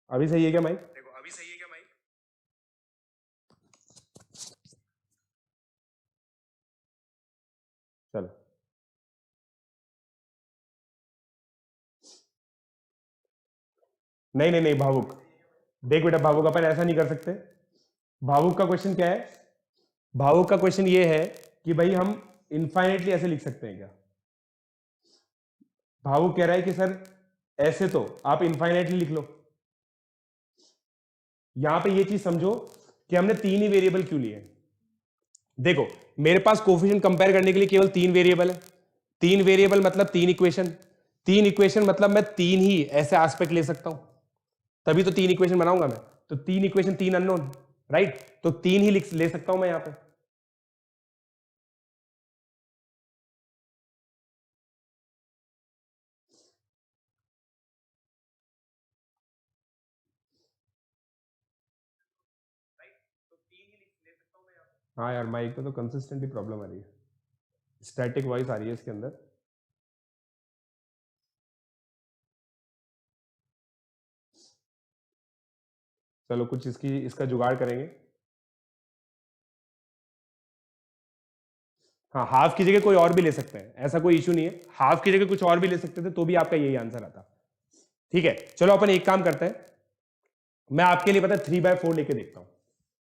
अभी सही है क्या माइक? देखो अभी सही है क्या माइक? चलो नहीं नहीं नहीं भावुक, देख बेटा भावुक अपन ऐसा नहीं कर सकते। भावुक का क्वेश्चन क्या है? भावुक का क्वेश्चन ये है कि भाई हम इनफाइनेटली ऐसे लिख सकते हैं क्या? भावुक कह रहा है कि सर ऐसे तो आप इनफाइनेटली लिख लो। यहां पे ये चीज समझो कि हमने 3 ही वेरिएबल क्यों लिए। देखो मेरे पास कोफिशिएंट कंपेयर करने के लिए केवल 3 वेरिएबल है। 3 वेरिएबल मतलब 3 इक्वेशन। 3 इक्वेशन मतलब मैं 3 ही ऐसे एस्पेक्ट ले सकता हूं, तभी तो 3 इक्वेशन बनाऊंगा मैं। तो 3 इक्वेशन 3 अननोन, राइट? तो 3 ही ले सकता हूं मैं यहां पे। हाँ यार माइक पे तो कंसिस्टेंटली प्रॉब्लम आ रही है, स्टैटिक वॉइस आ रही है इसके अंदर। चलो कुछ इसका जुगाड़ करेंगे। हाँ, हाफ की जगह कोई और भी ले सकते हैं, ऐसा कोई इशू नहीं है, हाफ की जगह कुछ और भी ले सकते थे तो भी आपका यही आंसर आता। ठीक है, चलो अपन एक काम करते हैं, मैं आपके लिए पता 3/4 लेके देखता हूं।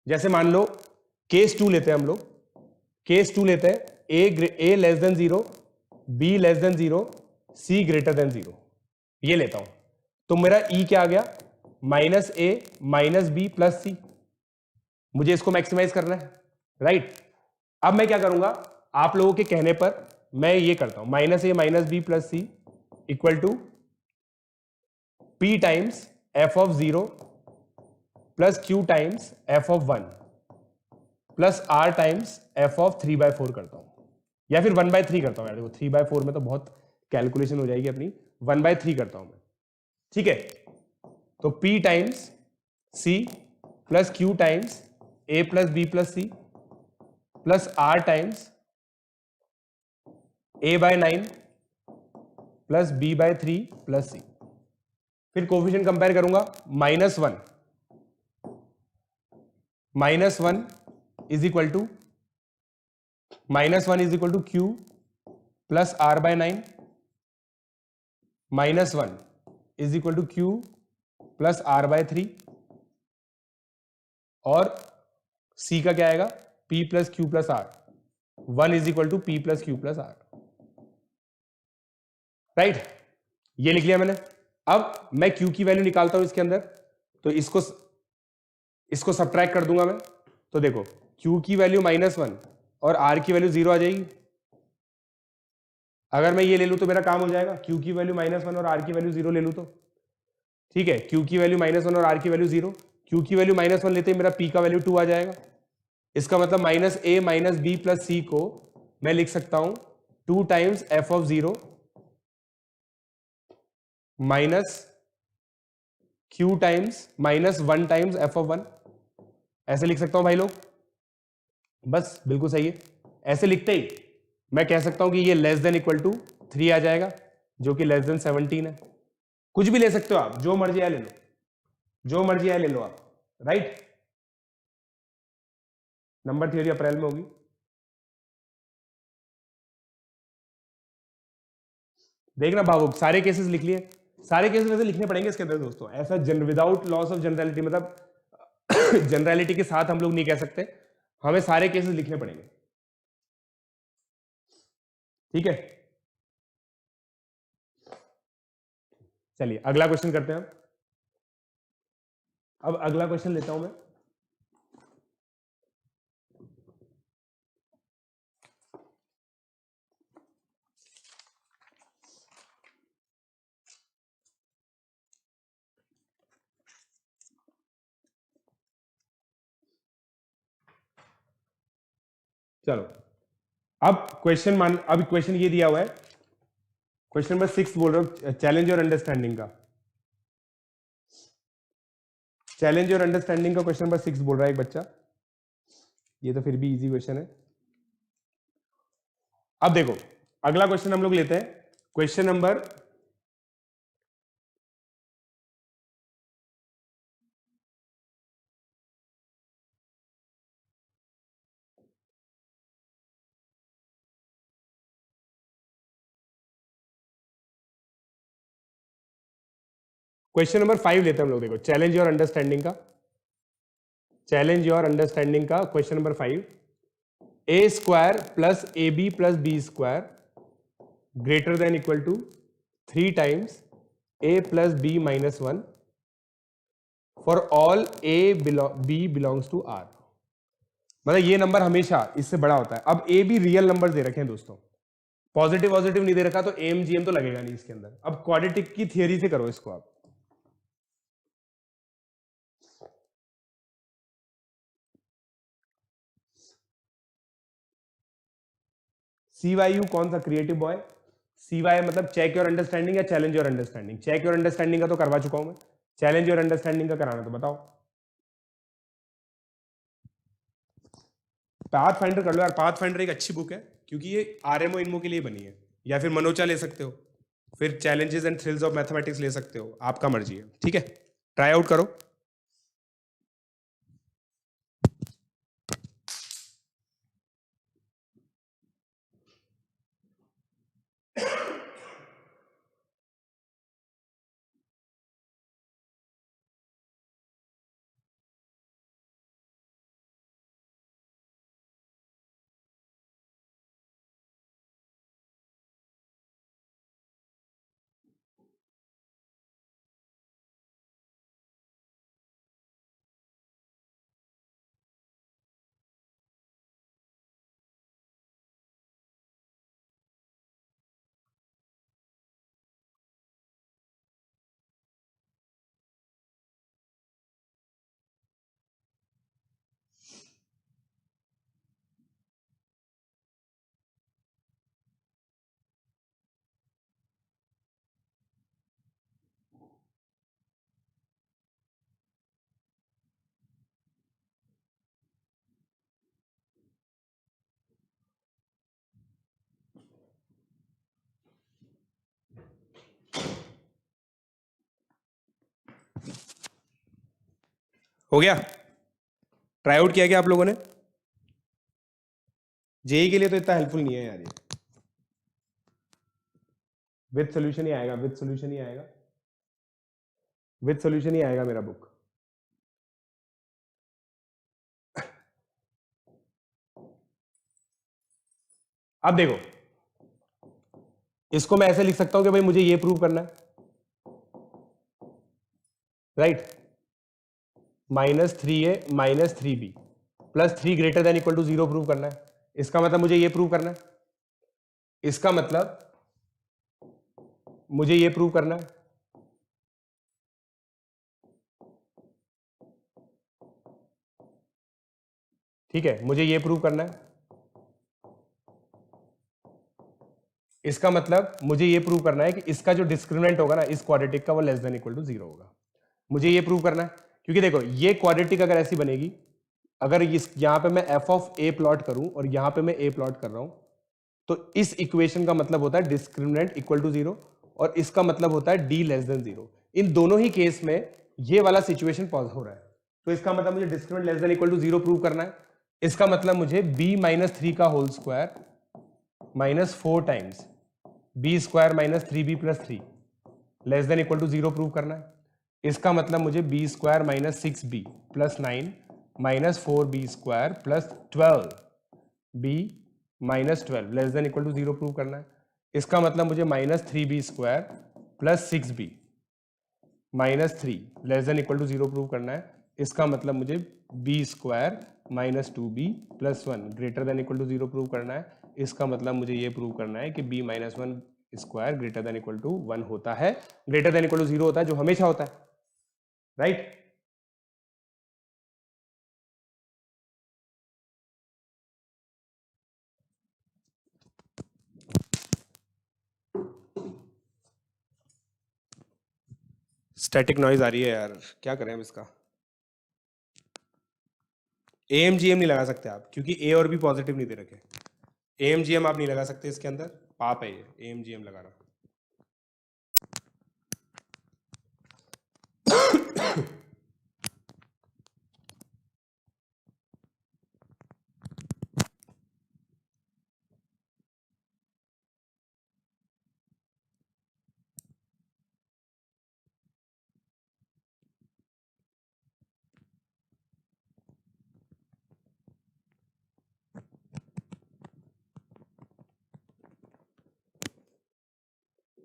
जैसे मान लो केस 2 लेते हैं हम लोग, केस 2 लेते हैं, A less than 0, B less than 0, C greater than 0, ये लेता हूं। तो मेरा ई क्या आ गया, -a -b प्लस सी। मुझे इसको मैक्सिमाइज करना है, राइट। अब मैं क्या करूंगा, आप लोगों के कहने पर मैं ये करता हूं, -a -b plus C equal to p times f of 0 plus q times f of 1 plus r times f of 3/4 करता हूं, या फिर 1/3 करता हूं। यार देखो 3/4 में तो बहुत कैलकुलेशन हो जाएगी अपनी, 1/3 करता हूं मैं। ठीक है, तो p times c plus q times a plus b plus c plus r times a/9 plus b/3 plus c। फिर कोफिशिएंट कंपेयर करूंगा, -1 is equal to q plus r/9, -1 is equal to q plus r/3, और c का क्या आएगा, p plus q plus r, 1 is equal to p plus q plus r, right. ये लिख लिया मैंने। अब मैं q की वैल्यू निकालता हूं इसके अंदर, तो इसको सब्ट्रैक्ट कर दूंगा मैं। तो देखो q की वैल्यू -1 और r की वैल्यू 0 आ जाएगी। अगर मैं ये ले लूं तो मेरा काम हो जाएगा, q की वैल्यू -1 और r की वैल्यू 0 ले लूं तो, ठीक है, q की वैल्यू -1 और r की वैल्यू 0, q की वैल्यू -1 लेते ही मेरा p का वैल्यू 2 आ जाएगा। इसका मतलब -a - b प्लस c को मैं लिख सकता हूं 2 times f of 0 minus q times -1 times f of 1, ऐसे लिख सकता हूं भाई लोग। बस बिल्कुल सही है। ऐसे लिखते ही मैं कह सकता हूं कि ये लेस देन इक्वल टू 3 आ जाएगा, जो कि लेस देन 17 है। कुछ भी ले सकते हो आप, जो मर्जी आए ले लो, जो मर्जी आए ले लो आप, राइट। नंबर थ्योरी अप्रैल में होगी। देखना भावुक, सारे केसेस लिख लिए, सारे केसेस वैसे लिखने पड़ेंगे इसके अंदर दोस्तों, ऐसा विदाउट लॉस ऑफ जनरलिटी, मतलब जनरलिटी के साथ हम लोग नहीं कह सकते, हमें सारे केसेस लिखने पड़ेंगे। ठीक है, चलिए अगला क्वेश्चन करते हैं। अब अगला क्वेश्चन लेता हूं मैं। चलो अब क्वेश्चन ये दिया हुआ है, क्वेश्चन नंबर 6 बोल रहा हूं, चैलेंज और अंडरस्टैंडिंग का, चैलेंज और अंडरस्टैंडिंग का क्वेश्चन नंबर 6 बोल रहा है एक बच्चा। ये तो फिर भी इजी क्वेश्चन है। अब देखो अगला क्वेश्चन हम लोग लेते हैं, क्वेश्चन नंबर क्वेश्चन नंबर 5 लेते हैं हम लोग। देखो चैलेंज और अंडरस्टैंडिंग का, चैलेंज और अंडरस्टैंडिंग का question number 5, A square plus A B plus B square greater than equal to 3 times A plus B minus 1 for all A B belongs to R. मतलब ये नंबर हमेशा इससे बड़ा होता है। अब ए बी रियल नंबर दे रखे हैं दोस्तों, पॉजिटिव पॉजिटिव नहीं दे रखा, तो एम जी एम तो लगेगा नहीं इसके अंदर। अब क्वाड्रेटिक की थियरी से करो इसको आप। सी वाई यू कौन सा क्रिएटिव बॉय, सी वाई मतलब चेक योर अंडरस्टैंडिंग या challenge your understanding. Check your understanding का तो करवा चुका हूं मैं, चैलेंज योर अंडरस्टैंडिंग का कराना तो बताओ। पाथ फाइंडर कर लो यार, पाथ फाइंडर एक अच्छी बुक है क्योंकि ये आरएमओ इनमो के लिए बनी है, या फिर मनोचा ले सकते हो, फिर challenges and thrills of mathematics ले सकते हो, आपका मर्जी है। ठीक है, ट्राई आउट करो। हो गया? ट्राई आउट किया क्या आप लोगों ने? जेई के लिए तो इतना हेल्पफुल नहीं है यार ये। विद सॉल्यूशन ही आएगा, विद सॉल्यूशन ही आएगा, विद सॉल्यूशन ही आएगा मेरा बुक। अब देखो, इसको मैं ऐसे लिख सकता हूं कि भाई मुझे ये प्रूव करना है, right? -3a -3b plus 3 greater than equal to 0 prove करना है। इसका मतलब मुझे ये प्रूव करना है, इसका मतलब मुझे ये प्रूव करना है, ठीक है, मुझे ये प्रूव करना है, इसका मतलब मुझे ये प्रूव करना है कि इसका जो डिस्क्रिमिनेंट होगा ना इस क्वाड्रेटिक का, वो लेस देन इक्वल टू 0 होगा। मुझे ये प्रूव करना है, क्योंकि देखो ये क्वाड्रेटिक अगर ऐसी बनेगी, अगर इस यहां पे मैं f ऑफ a प्लॉट करूं और यहां पे मैं a प्लॉट कर रहा हूं, तो इस इक्वेशन का मतलब होता है डिस्क्रिमिनेंट इक्वल टू 0 और इसका मतलब होता है d लेस देन 0। इन दोनों ही केस में ये वाला सिचुएशन पॉज हो रहा है, तो इसका मतलब मुझे discriminant less than equal to 0 prove करना है। इसका मतलब मुझे b - 3 का whole square -4 times b square -3b + 3 less than equal to 0 prove करना है। इसका मतलब मुझे b square -6b + 9 -4b square + 12b -12 less than equal to 0 prove करना है। इसका मतलब मुझे -3b square + 6b -3 less than equal to 0 prove करना है। इसका मतलब मुझे b square -2b + 1 greater than equal to 0 prove करना है। इसका मतलब मुझे ये प्रूव करना है कि b - 1 square greater than equal to 1 होता है, ग्रेटर देन इक्वल टू 0 होता है, जो हमेशा होता है, राइट? स्टैटिक नॉइज आ रही है यार, क्या करें हम इसका? AMGM नहीं लगा सकते आप, क्योंकि A और B पॉजिटिव नहीं दे रखे। AMGM आप नहीं लगा सकते इसके अंदर, पाप है ये AMGM लगाना।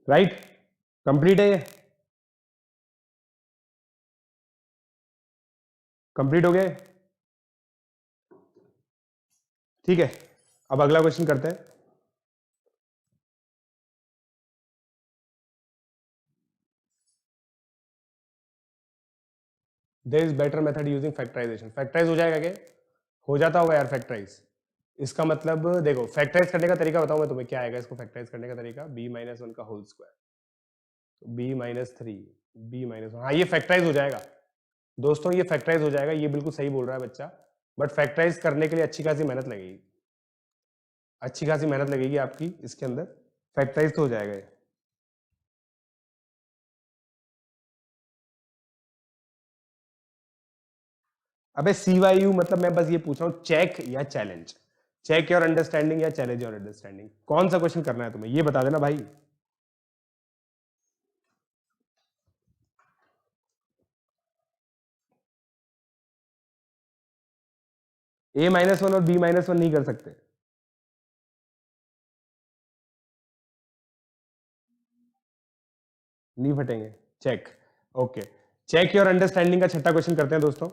राइट? कंप्लीट है ये, कंप्लीट हो गया, ठीक है। अब अगला क्वेश्चन करते हैं। There is better method using factorisation. Factorise हो जाएगा क्या? हो जाता होगा यार फैक्टराइज। इसका मतलब देखो, फैक्टराइज करने का तरीका बताऊं मैं तुम्हें, क्या आएगा इसको फैक्टराइज करने का तरीका? b - 1 का होल स्क्वायर, b - 3 b - 1, हाँ ये फैक्टराइज हो जाएगा दोस्तों, ये फैक्टराइज हो जाएगा, ये बिल्कुल सही बोल रहा है बच्चा। बट फैक्टराइज करने के लिए अच्छी खासी मेहनत लगेगी, अच्छी खासी मेहनत लगेगी आपकी इसके अंदर। फैक्टराइज तो हो जाएगा ये। अबे CYU मतलब मैं बस ये पूछ रहा हूँ, चेक या चैलेंज? चेक योर अंडरस्टैंडिंग या चैलेंज योर अंडरस्टैंडिंग? कौन सा क्वेश्चन करना है तुम्हें, ये बता देना भाई। A - 1 और B - 1 नहीं कर सकते, नहीं फटेंगे। Check, okay. Check your understanding का छठा क्वेश्चन करते हैं दोस्तों।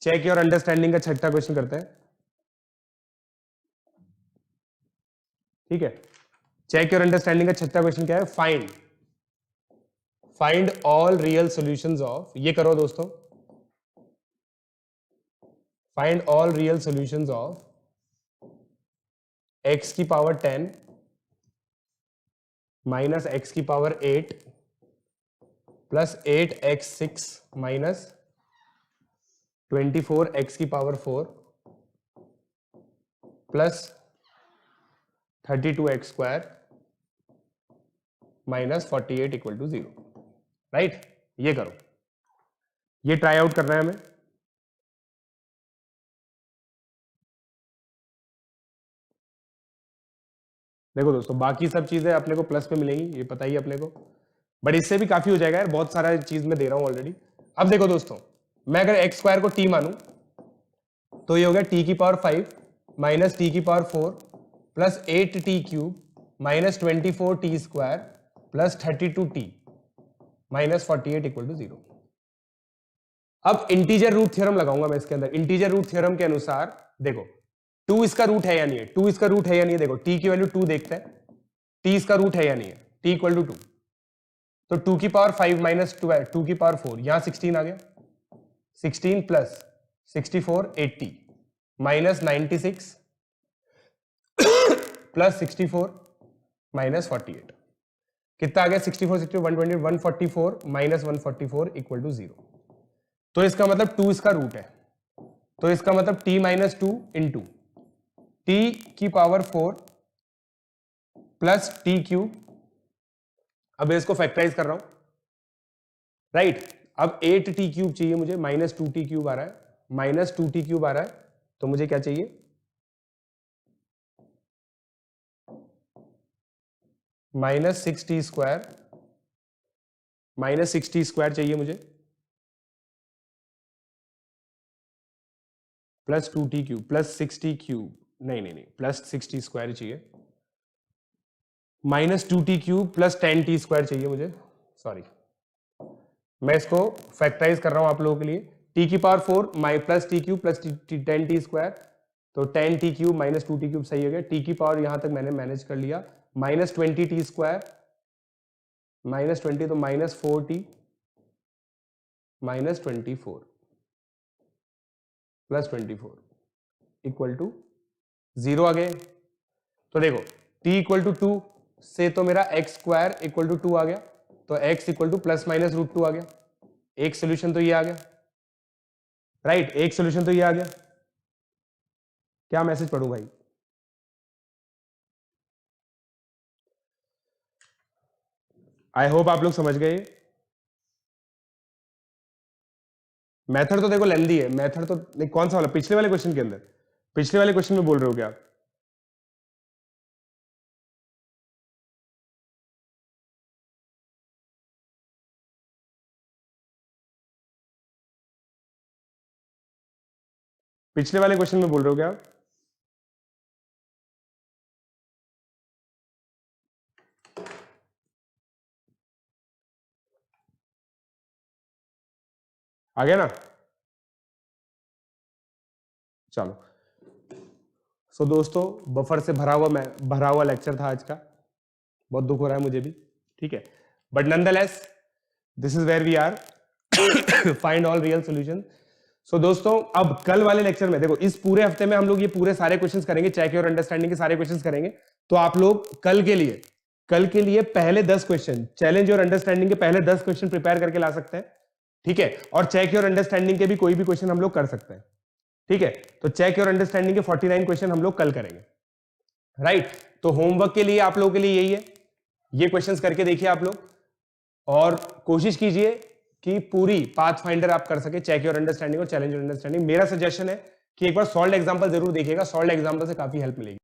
चेक योर अंडरस्टैंडिंग का छठा क्वेश्चन करते हैं, ठीक है। चेक योर अंडरस्टैंडिंग का छठा क्वेश्चन क्या है? Find all real solutions of, ये करो दोस्तों, find all real solutions of x की पावर 10 माइनस x की power 8 plus 8x6 minus 24x की power 4 plus 32x square minus 48 equal to 0, right? ये करो, ये ट्राई आउट करना है हमें। देखो दोस्तों, बाकी सब चीजें अपने को प्लस पे मिलेंगी, ये पता ही है अपने को, बट इससे भी काफी हो जाएगा यार, बहुत सारा चीज मैं दे रहा हूं ऑलरेडी। अब देखो दोस्तों, मैं अगर एक्स स्क्वायर को टी मानूं तो ये हो गया टी की पावर 5 माइनस टी की power 4 plus 8t cube minus 24t square plus 32t minus 48 equal to 0। अब इंटीजर रूट थ्योरम लगाऊंगा मैं इसके अंदर। इंटीजर रूट थ्योरम के अनुसार देखो 2 इसका रूट है या नहीं है, 2 इसका रूट है या नहीं है। देखो t की वैल्यू 2 देखते हैं, t इसका रूट है या नहीं है, t इक्वल टू 2, तो 2 की पावर 5 माइनस 2 की पावर 4, यहां 16 आ गया, 16 प्लस 64 80 माइनस 96 प्लस 64 माइनस 48, कितना आ गया 64 60 120 144 माइनस 144 इक्वल टू 0। तो इसका मतलब 2 इसका रूट है, तो इसका मतलब t माइनस 2 इंटू टी की पावर 4 प्लस टी क्यूब। अब इसको फैक्टराइज कर रहा हूं, राइट। अब 8t क्यूब चाहिए मुझे, माइनस 2t क्यूब आ रहा है, माइनस 2t क्यूब आ रहा है, तो मुझे क्या चाहिए, minus 6t square, minus 6t square चाहिए मुझे, plus 2t cube plus 6t cube, नहीं प्लस 6t स्क्वायर चाहिए, minus 2t cube plus 10t square चाहिए मुझे, सॉरी मैं इसको फैक्टराइज कर रहा हूं आप लोगों के लिए। t की पावर 4 माइ plus T cube plus 10t square, तो 10t cube minus 2t cube सही हो गया। t की पावर यहां तक मैंने मैनेज कर लिया, माइनस 20t स्क्वायर, माइनस 20 तो minus 4t minus 24 plus 24 equal to 0 आ गए। तो देखो t इक्वल टू 2 से तो मेरा एक्स स्क्वायर इक्वल टू 2 आ गया, तो x equal to plus minus root 2 आ गया। एक सोल्यूशन तो ये आ गया, राइट, एक सोल्यूशन तो ये आ गया। क्या मैसेज पढ़ूं भाई, आई होप आप लोग समझ गए। मेथड तो देखो लेंदी है, मेथड तो नहीं, कौन सा वाला, पिछले वाले क्वेश्चन के अंदर, पिछले वाले क्वेश्चन में बोल रहे हो क्या? पिछले वाले क्वेश्चन में बोल रहे हो क्या? आ गया ना? चलो, सो दोस्तों बफर से भरा हुआ लेक्चर था आज का, बहुत दुख हो रहा है मुझे भी, ठीक है, but nonetheless this is where we are, find all real solution. So दोस्तों अब कल वाले लेक्चर में देखो, इस पूरे हफ्ते में हम लोग ये पूरे सारे क्वेश्चंस करेंगे, चेक योर अंडरस्टैंडिंग के सारे क्वेश्चंस करेंगे। तो आप लोग कल के लिए पहले 10 क्वेश्चन, चैलेंज योर अंडरस्टैंडिंग के पहले 10 क्वेश्चन प्रिपेयर करके ला सकते हैं, ठीक है, और चेक योर अंडरस्टैंडिंग के भी कोई भी क्वेश्चन हम लोग कर सकते हैं, ठीक है। तो चेक योर अंडरस्टैंडिंग के 49 क्वेश्चन हम लोग कल करेंगे, राइट। तो होमवर्क के लिए आप लोगों के लिए यही है, ये क्वेश्चंस करके देखिए आप लोग, और कोशिश कीजिए कि पूरी पाथ फाइंडर आप कर सके, चेक योर अंडरस्टैंडिंग और चैलेंज योर अंडरस्टैंडिंग। मेरा सजेशन है कि एक बार सॉल्व्ड एग्जांपल जरूर देखिएगा, सॉल्व्ड एग्जांपल से काफी हेल्प मिलेगी।